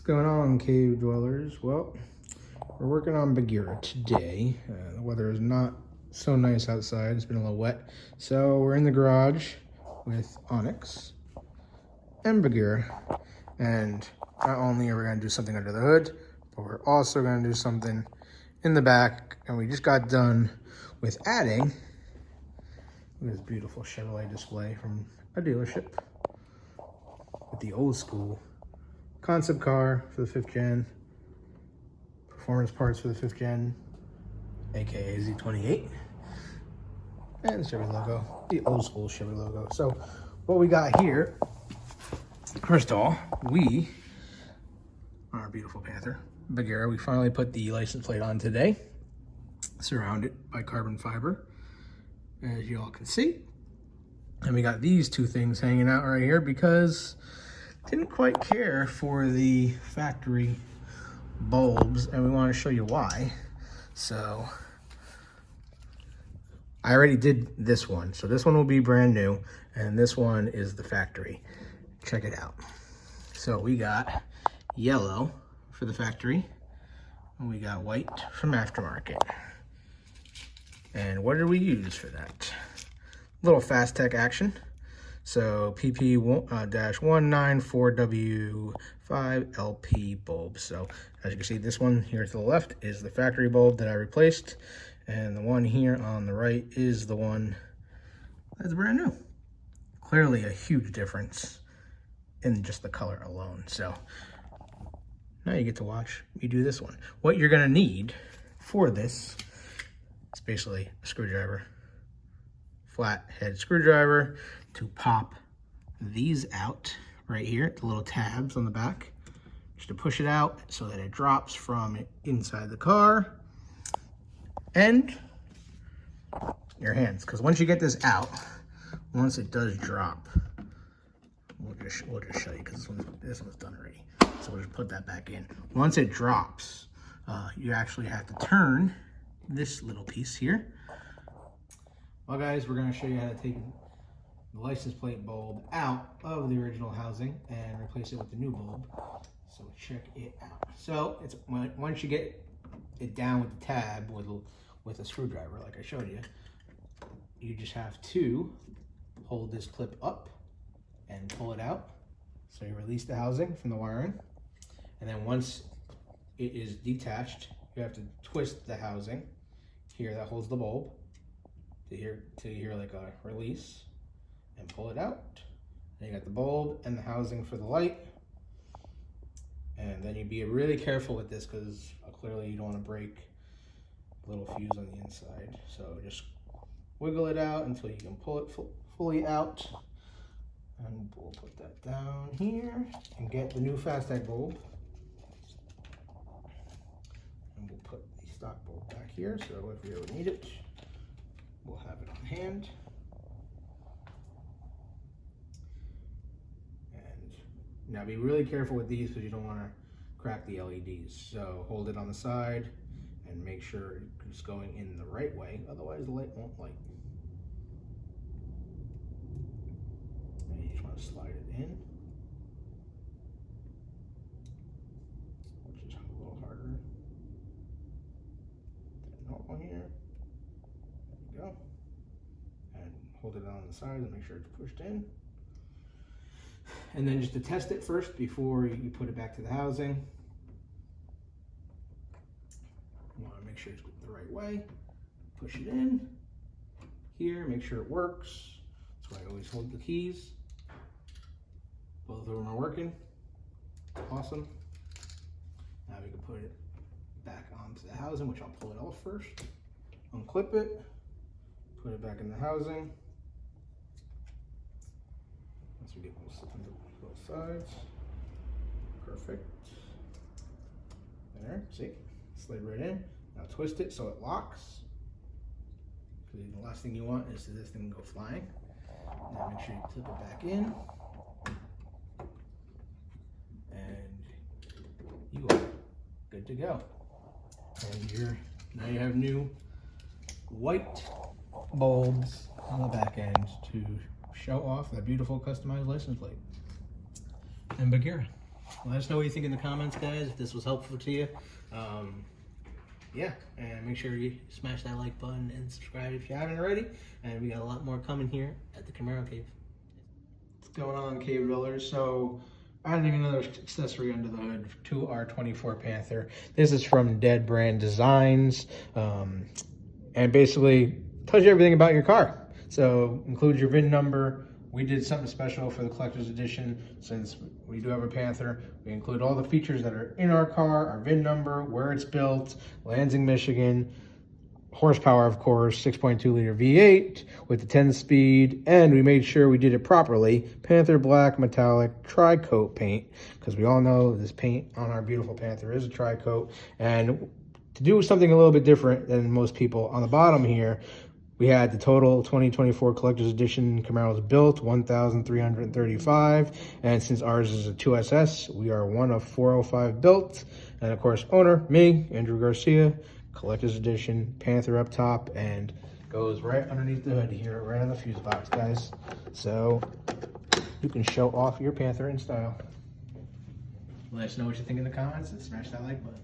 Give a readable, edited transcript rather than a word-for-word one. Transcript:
What's going on, cave dwellers? Well, we're working on Bagheera today. The weather is not so nice outside. It's been a little wet. So we're in the garage with Onyx and Bagheera. And not only are we going to do something under the hood, but we're also going to do something in the back. And we just got done with adding this beautiful Chevrolet display from a dealership with the old school concept car for the 5th gen, performance parts for the 5th gen, aka Z28, and the Chevy logo, the old school Chevy logo. So what we got here, first of all, we, on our beautiful Panther, Bagheera, we finally put the license plate on today, surrounded by carbon fiber, as you all can see. And we got these two things hanging out right here because didn't quite care for the factory bulbs, and we want to show you why. So I already did this one, so this one will be brand new, and this one is the factory. Check it out. So we got yellow for the factory, and we got white from aftermarket. And what did we use for that? Little fast tech action. So PP194W5LP bulb. So as you can see, this one here to the left is the factory bulb that I replaced, and the one here on the right is the one that's brand new. Clearly a huge difference in just the color alone. So now you get to watch me do this one. What you're gonna need for this is basically a screwdriver, flat head screwdriver, to pop these out right here, the little tabs on the back, just to push it out so that it drops from inside the car, and your hands, because once you get this out, once it does drop, we'll just show you, because this one's done already. So we'll just put that back in. Once it drops, you actually have to turn this little piece here. Well, guys, we're going to show you how to take the license plate bulb out of the original housing and replace it with the new bulb. So check it out. So it's once you get it down with the tab with a screwdriver, like I showed you, you just have to hold this clip up and pull it out. So you release the housing from the wiring, and then once it is detached, you have to twist the housing here that holds the bulb to here like a release, and pull it out. Then you got the bulb and the housing for the light. And then you be really careful with this, because clearly you don't want to break the little fuse on the inside. So just wiggle it out until you can pull it fully out. And we'll put that down here and get the new FastTech bulb. And we'll put the stock bulb back here, so if we ever need it, we'll have it on hand. Now be really careful with these, because you don't want to crack the LEDs. So hold it on the side and make sure it's going in the right way, otherwise the light won't light. And you just want to slide it in, which is a little harder than normal here. There you go. And hold it on the side and make sure it's pushed in. And then just to test it first before you put it back to the housing. You want to make sure it's the right way. Push it in here, make sure it works. That's why I always hold the keys. Both of them are working. Awesome. Now we can put it back onto the housing, which I'll pull it off first. Unclip it, put it back in the housing. Once we get both sides, perfect. There, see, slid right in. Now twist it so it locks, because the last thing you want is this thing to go flying. Now make sure you clip it back in, and you are good to go. And now you have new white bulbs on the back end to show off that beautiful customized license plate. And Bagheera. Let us know what you think in the comments, guys, if this was helpful to you. Yeah, and make sure you smash that like button and subscribe if you haven't already. And we got a lot more coming here at the Camaro Cave. What's going on, Cave Dwellers? So, adding another accessory under the hood to our 24 Panther. This is from Dead Brand Designs, and basically tells you everything about your car. So, includes your VIN number. We did something special for the collector's edition. Since we do have a Panther, we include all the features that are in our car, our VIN number, where it's built, Lansing, Michigan, horsepower, of course, 6.2 liter V8 with the 10-speed, and we made sure we did it properly. Panther Black Metallic Tri-Coat paint, because we all know this paint on our beautiful Panther is a Tri-Coat. And to do something a little bit different than most people, on the bottom here, we had the total 2024 Collector's Edition Camaros built, 1,335. And since ours is a 2SS, we are one of 405 built. And of course, owner, me, Andrew Garcia, Collector's Edition, Panther up top, and goes right underneath the hood here, right on the fuse box, guys. So you can show off your Panther in style. Let us know what you think in the comments and smash that like button.